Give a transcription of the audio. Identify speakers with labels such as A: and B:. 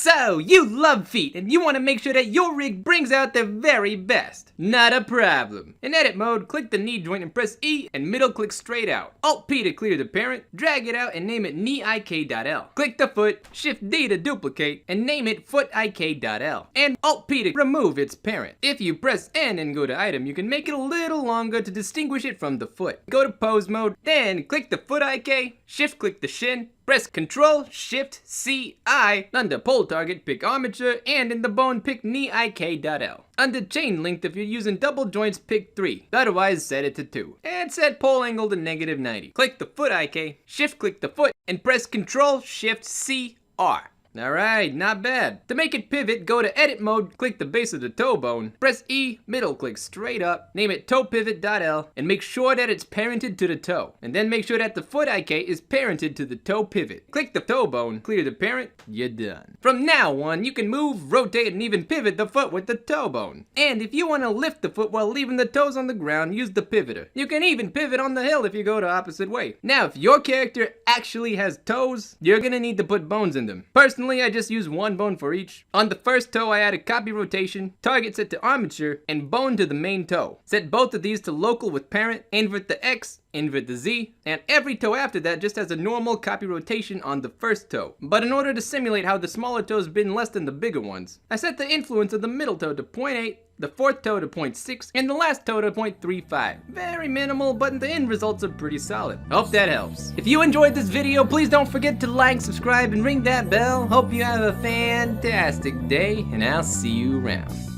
A: So, you love feet and you want to make sure that your rig brings out the very best. Not a problem. In edit mode, click the knee joint and press E and middle click straight out. Alt P to clear the parent, drag it out and name it knee-ik.l. Click the foot, Shift D to duplicate and name it foot-ik.l. And Alt P to remove its parent. If you press N and go to item, you can make it a little longer to distinguish it from the foot. Go to pose mode, then click the foot IK, shift click the shin, press Ctrl Shift C I. Under pole target, pick armature, and in the bone, pick knee-ik.l. Under chain length, if you're using double joints, pick 3. Otherwise, set it to 2. And set pole angle to -90. Click the foot IK, shift click the foot, and press Ctrl Shift C R. Alright, not bad. To make it pivot, go to edit mode, click the base of the toe bone, press E, middle click straight up, name it toepivot.l, and make sure that it's parented to the toe. And then make sure that the foot IK is parented to the toe pivot. Click the toe bone, clear the parent, you're done. From now on, you can move, rotate, and even pivot the foot with the toe bone. And if you want to lift the foot while leaving the toes on the ground, use the pivoter. You can even pivot on the hill if you go the opposite way. Now, if your character actually has toes, you're gonna need to put bones in them. Personally, I just use one bone for each. On the first toe, I add a copy rotation, target set to armature, and bone to the main toe. Set both of these to local with parent, invert the X, invert the Z, and every toe after that just has a normal copy rotation on the first toe. But in order to simulate how the smaller toes bend less than the bigger ones, I set the influence of the middle toe to 0.8, the fourth toe to 0.6, and the last toe to 0.35. Very minimal, but the end results are pretty solid. Hope that helps. If you enjoyed this video, please don't forget to like, subscribe, and ring that bell. Hope you have a fantastic day, and I'll see you around.